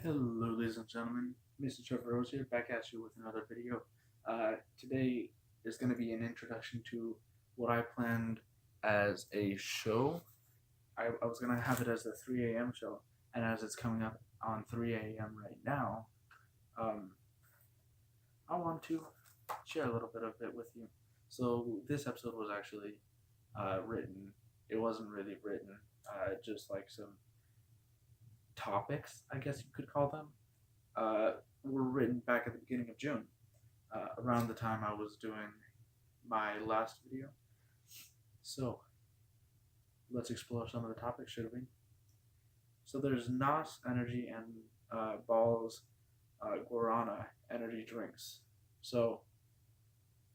Hello, ladies and gentlemen. Mr. Trevor Rose here, back at you with another video. Today is going to be an introduction to what I planned as a show. I was going to have it as the 3 a.m. show, and as it's coming up on 3 a.m. right now, um, I want to share a little bit of it with you. So, this episode was actually written, it wasn't really written, just like some topics, I guess you could call them, were written back at the beginning of June, around the time I was doing my last video. So let's explore some of the topics, should we? So there's NOS energy and Ball's Guarana energy drinks. So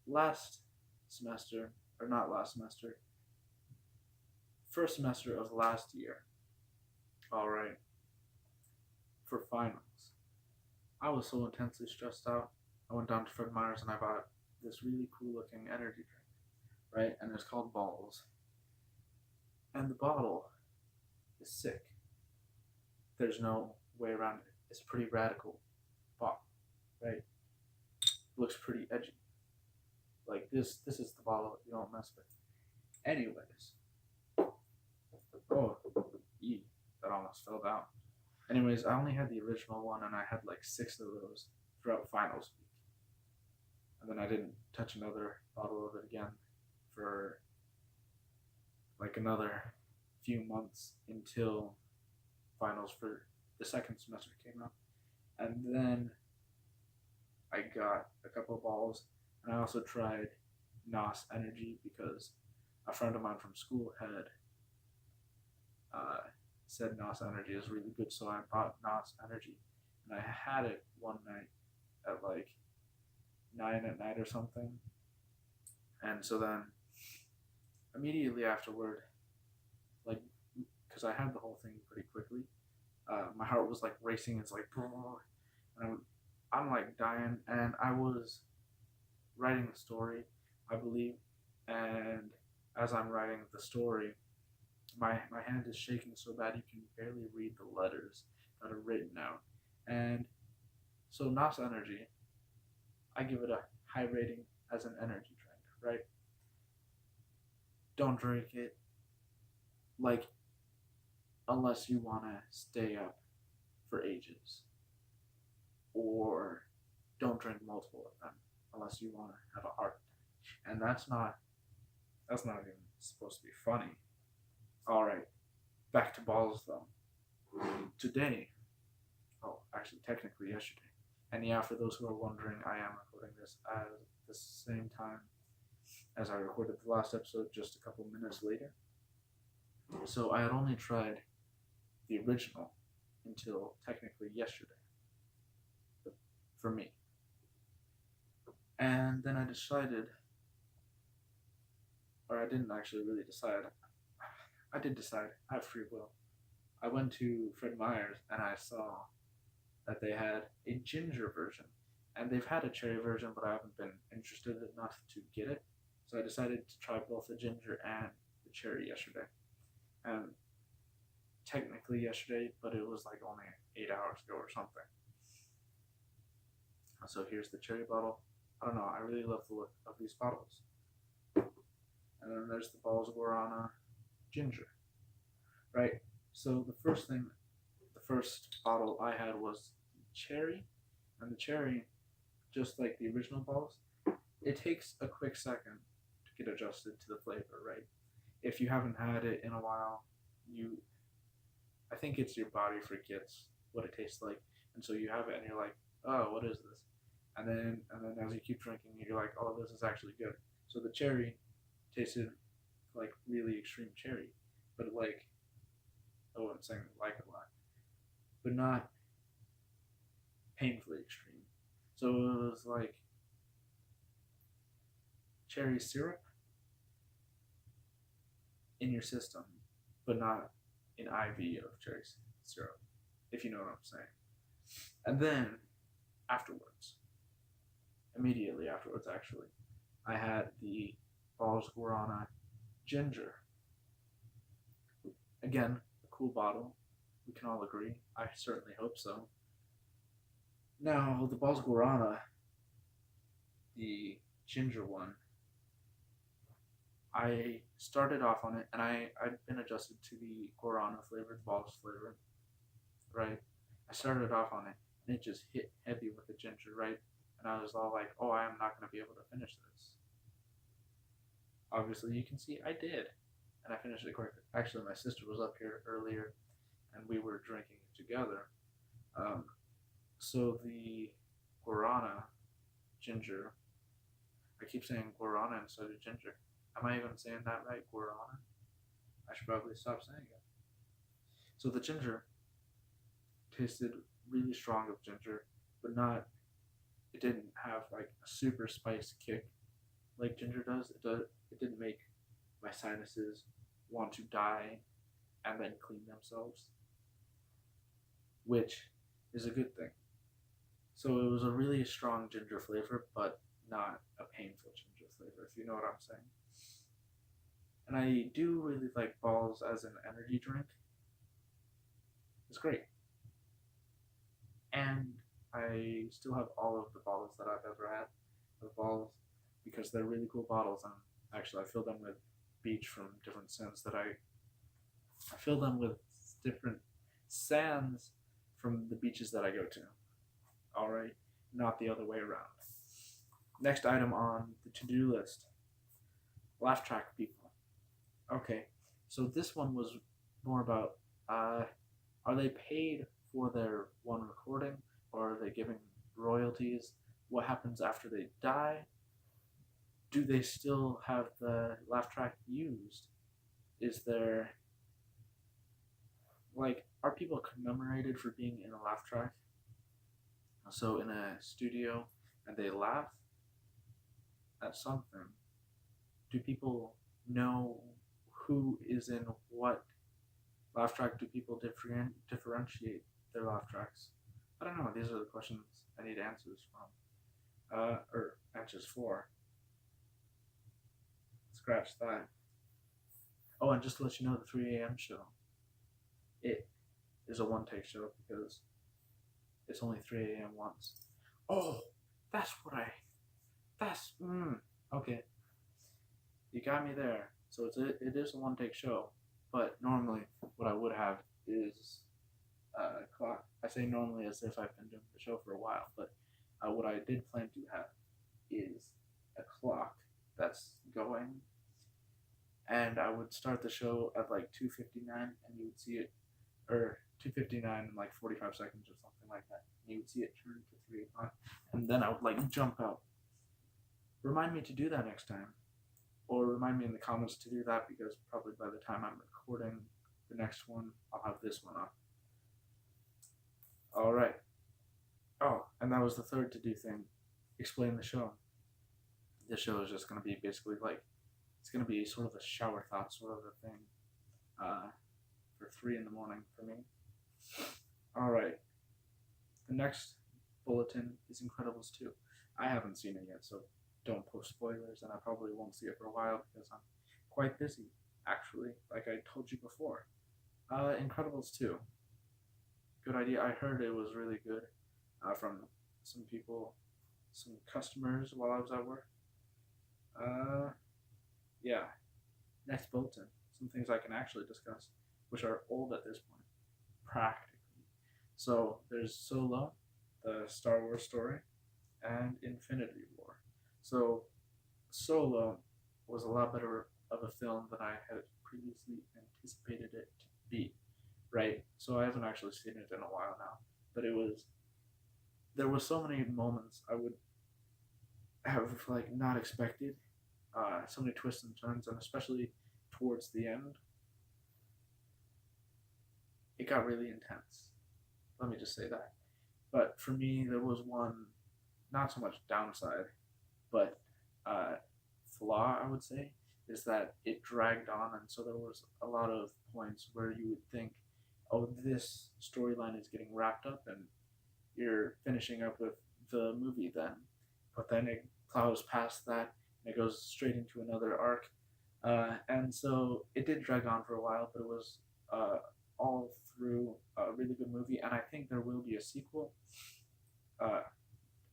last semester, or not last semester, first semester of last year, all right, for finals, I was so intensely stressed out. I went down to Fred Meyer's and I bought this really cool looking energy drink, right? And it's called Balls. And the bottle is sick. There's no way around it. It's a pretty radical bottle, right? Looks pretty edgy. Like this is the bottle you don't mess with. Anyways. Oh, that almost fell down. Anyways, I only had the original one and I had like 6 of those throughout finals week. And then I didn't touch another bottle of it again for like another few months until finals for the second semester came out. And then I got a couple of balls, and I also tried NOS Energy because a friend of mine from school had said NOS Energy is really good, so I bought NOS Energy, and I had it one night at like 9 at night or something, and so then immediately afterward, like, because I had the whole thing pretty quickly, my heart was like racing. It's like, and I'm like dying, and I was writing the story, I believe, and as I'm writing the story, my hand is shaking so bad you can barely read the letters that are written out. And so NOS Energy, I give it a high rating as an energy drink, right? Don't drink it, like, unless you want to stay up for ages. Or don't drink multiple of them unless you want to have a heart attack. And that's not even supposed to be funny. Alright, back to balls though. Today, actually technically yesterday, and yeah, for those who are wondering, I am recording this at the same time as I recorded the last episode, just a couple minutes later. So I had only tried the original until technically yesterday, for me. And then I decided, or I didn't actually really decide, I did decide, I have free will. I went to Fred Meyer's and I saw that they had a ginger version. And they've had a cherry version, but I haven't been interested enough to get it. So I decided to try both the ginger and the cherry yesterday. And technically yesterday, but it was like only 8 hours ago or something. So here's the cherry bottle. I don't know, I really love the look of these bottles. And then there's the Balls Guarana ginger, right? So the first bottle I had was cherry, and the cherry, just like the original balls, it takes a quick second to get adjusted to the flavor, right? If you haven't had it in a while, I think it's your body forgets what it tastes like, and so you have it and you're like, oh, what is this? And then as you keep drinking, you're like, oh, this is actually good. So the cherry tasted like really extreme cherry, but like, oh, I'm saying like a lot, but not painfully extreme. So it was like cherry syrup in your system, but not an IV of cherry syrup, if you know what I'm saying. And then afterwards, immediately afterwards actually, I had the Balls Guarana ginger. Again, a cool bottle. We can all agree. I certainly hope so. Now, the Balls Guarana, the ginger one, I started off on it, and I'd been adjusted to the Guarana flavor, the Balls flavor, right? I started off on it, and it just hit heavy with the ginger, right? And I was all like, oh, I am not going to be able to finish this. Obviously, you can see I did, and I finished it quick. Actually, my sister was up here earlier, and we were drinking it together. Um, so the guarana ginger, I keep saying guarana instead of ginger. Am I even saying that right? Guarana? I should probably stop saying it. So the ginger tasted really strong of ginger, but not. It didn't have like a super spice kick like ginger does. It didn't make my sinuses want to die and then clean themselves, which is a good thing. So it was a really strong ginger flavor, but not a painful ginger flavor, if you know what I'm saying. And I do really like Balls as an energy drink. It's great. And I still have all of the bottles that I've ever had of Balls because they're really cool bottles. And actually, I fill them with beach from different sands that I fill them with different sands from the beaches that I go to. All right, not the other way around. Next item on the to-do list: laugh track people. Okay, so this one was more about are they paid for their one recording, or are they giving royalties? What happens after they die? Do they still have the laugh track used? Is there like are people commemorated for being in a laugh track? So in a studio and they laugh at something, do people know who is in what laugh track? Do people differentiate their laugh tracks? I don't know. These are the questions I need answers from, or answers for. Scratch that. Oh, and just to let you know, the 3 a.m. show, it is a one-take show because it's only 3 a.m. once. Oh, that's what I. That's okay. You got me there. So it is a one-take show, but normally what I would have is a clock. I say normally as if I've been doing the show for a while, but what I did plan to have is a clock that's going, and I would start the show at like 2:59, and you would see it, or 2:59 in like 45 seconds or something like that. And you would see it turn to 3 o'clock, and then I would like jump out. Remind me to do that next time, or remind me in the comments to do that because probably by the time I'm recording the next one, I'll have this one up. All right. Oh, and that was the third to do thing. Explain the show. The show is just going to be basically like, it's going to be sort of a shower thought sort of a thing for 3 in the morning for me. All right. The next bulletin is Incredibles 2. I haven't seen it yet, so don't post spoilers, and I probably won't see it for a while because I'm quite busy, actually, like I told you before. Incredibles 2. Good idea. I heard it was really good from some people, some customers while I was at work. Yeah. Next bulletin. Some things I can actually discuss, which are old at this point, practically. So there's Solo, the Star Wars story, and Infinity War. So Solo was a lot better of a film than I had previously anticipated it to be. Right? So I haven't actually seen it in a while now, but there were so many moments I would have like not expected, so many twists and turns, and especially towards the end, it got really intense. Let me just say that. But for me, there was one, not so much downside, but uh, flaw I would say, is that it dragged on, and so there was a lot of points where you would think, oh, this storyline is getting wrapped up, and you're finishing up with the movie then. But then it plows past that, and it goes straight into another arc. And so it did drag on for a while, but it was all through a really good movie, and I think there will be a sequel. Uh,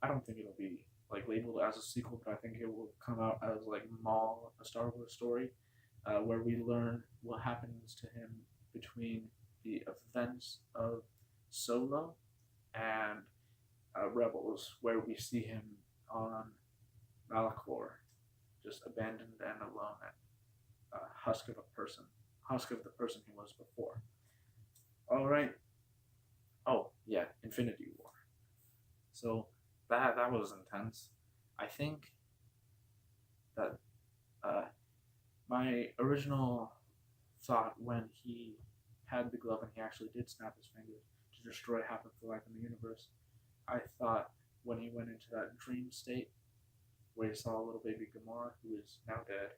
I don't think it'll be like labeled as a sequel, but I think it will come out as like Maul, a Star Wars story, where we learn what happens to him between the events of Solo and Rebels, where we see him on Malachor, just abandoned and alone, and husk of the person he was before. All right. Oh yeah, Infinity War. So that was intense. I think that uh, my original thought when he had the glove and he actually did snap his fingers to destroy half of the life in the universe, I thought when he went into that dream state where he saw little baby Gamora, who is now dead,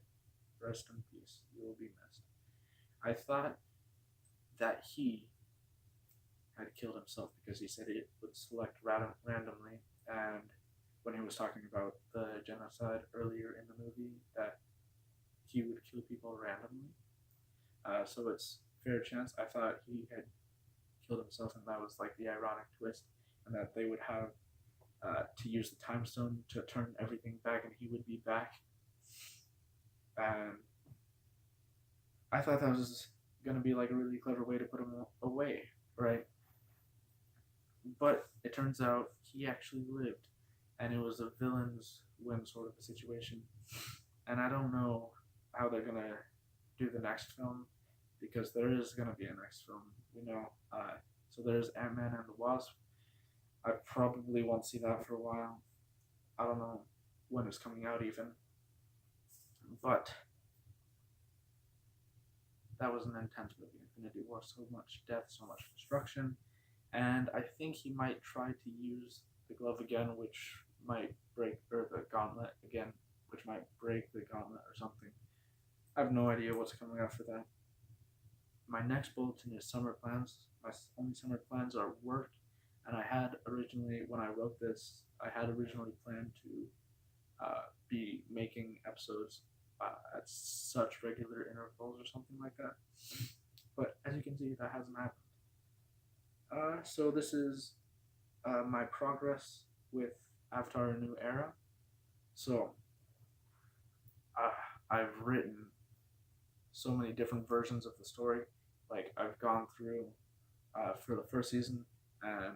rest in peace, you will be missed. I thought that he had killed himself because he said it would select randomly, and when he was talking about the genocide earlier in the movie, that he would kill people randomly. So it's fair chance. I thought he had killed himself, and that was like the ironic twist, and that they would have to use the time stone to turn everything back, and he would be back. And I thought that was gonna be like a really clever way to put him away, right? But it turns out he actually lived, and it was a villain's win sort of a situation. And I don't know how they're gonna do the next film because there is gonna be a next film, you know. So there's Ant-Man and the Wasp. I probably won't see that for a while. I don't know when it's coming out even, but that was an intense movie. Infinity War, so much death, so much destruction, and I think he might try to use the glove again, which might break, or the gauntlet again, which might break the gauntlet or something. I have no idea what's coming after that. My next bulletin is summer plans. My only summer plans are work, and I had originally, when I wrote this, I had originally planned to be making episodes at such regular intervals or something like that. But as you can see, that hasn't happened. So this is my progress with Avatar: A New Era. So uh, I've written so many different versions of the story. Like I've gone through for the first season, and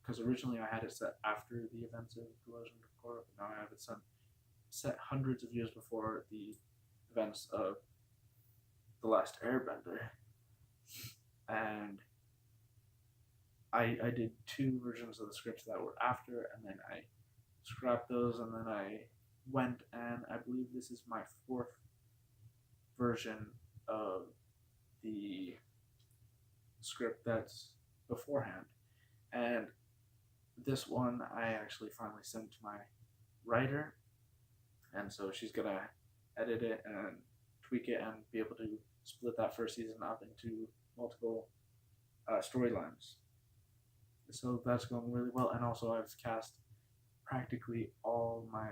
because originally I had it set after the events of The Legend of Korra, but now I have it set hundreds of years before the events of The Last Airbender. And I did two versions of the script that were after, and then I scrapped those, and then I went, and I believe this is my fourth version of the script that's beforehand. And this one I actually finally sent to my writer, and so she's gonna edit it and tweak it and be able to split that first season up into multiple storylines. So that's going really well, and also I've cast practically all my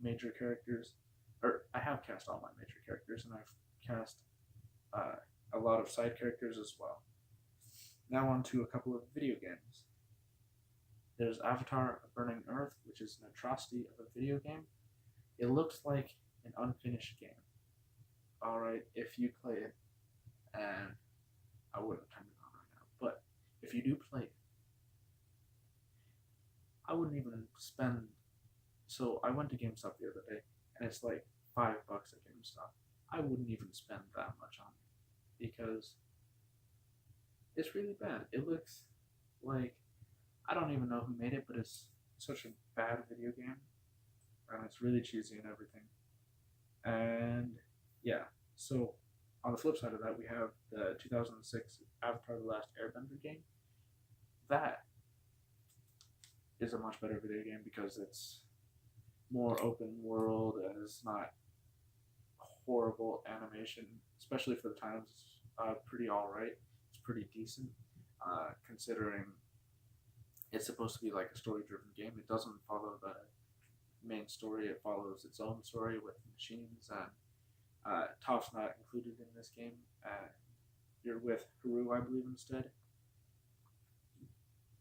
major characters, or I have cast all my major characters, and I've cast a lot of side characters as well. Now on to a couple of video games. There's Avatar: A Burning Earth, which is an atrocity of a video game. It looks like an unfinished game. Alright, if you play it, and I wouldn't turn it on right now, but if you do play it, I wouldn't even spend. So I went to GameStop the other day, and it's like $5 at GameStop. I wouldn't even spend that much on it because it's really bad. It looks like I don't even know who made it, but it's such a bad video game, and it's really cheesy and everything. And yeah, so on the flip side of that, we have the 2006 Avatar: The Last Airbender game. That is a much better video game because it's more open world and it's not horrible animation, especially for the times. It's pretty alright. It's pretty decent, considering it's supposed to be like a story-driven game. It doesn't follow the main story. It follows its own story with machines, and Toph's not included in this game. You're with Haru, I believe, instead.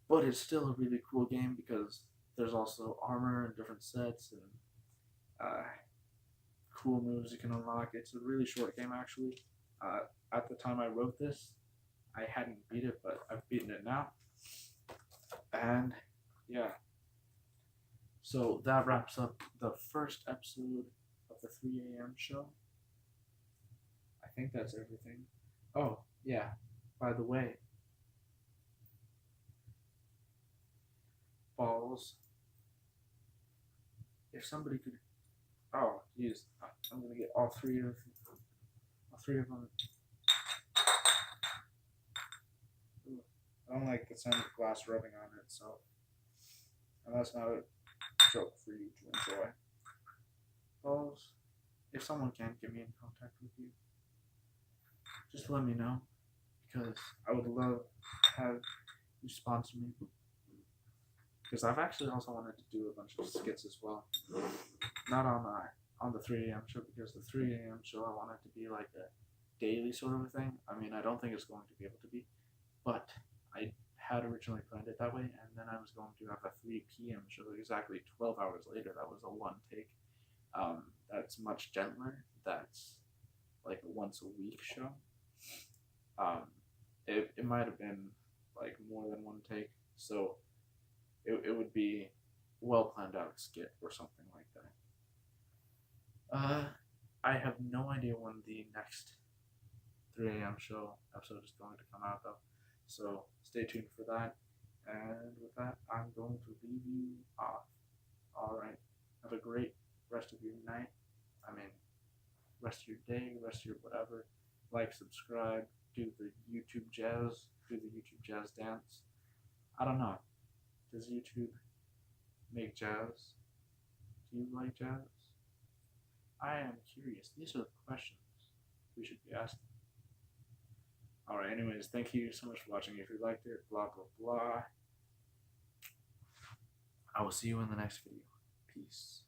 But it's still a really cool game because there's also armor and different sets and cool moves you can unlock. It's a really short game actually. At the time I wrote this, I hadn't beat it, but I've beaten it now. And yeah, so that wraps up the first episode of the 3 a.m. show. I think that's everything. Oh, yeah, by the way, balls. If somebody could. Oh, geez. I'm gonna get all three of them. Ooh, I don't like the sound of glass rubbing on it, so. And that's not a joke for you to enjoy. Balls. If someone can get me in contact with you, just let me know, because I would love to have you sponsor me. Because I've actually also wanted to do a bunch of skits as well. Not on the 3 a.m. show, because the 3 a.m. show I want it to be like a daily sort of a thing. I mean, I don't think it's going to be able to be, but I had originally planned it that way, and then I was going to have a 3 p.m. show exactly 12 hours later. That was a one take. That's much gentler. That's like a once a week show. It might have been like more than one take, so it would be well planned out skit or something like that. I have no idea when the next 3 a.m. show episode is going to come out though, so stay tuned for that. And with that, I'm going to leave you off. All right, have a great rest of your night. I mean, rest of your day, rest of your whatever. Like, subscribe, do the YouTube jazz, do the YouTube jazz dance. I don't know. Does YouTube make jazz? Do you like jazz? I am curious. These are the questions we should be asking. Alright, anyways, thank you so much for watching. If you liked it, blah, blah, blah. I will see you in the next video. Peace.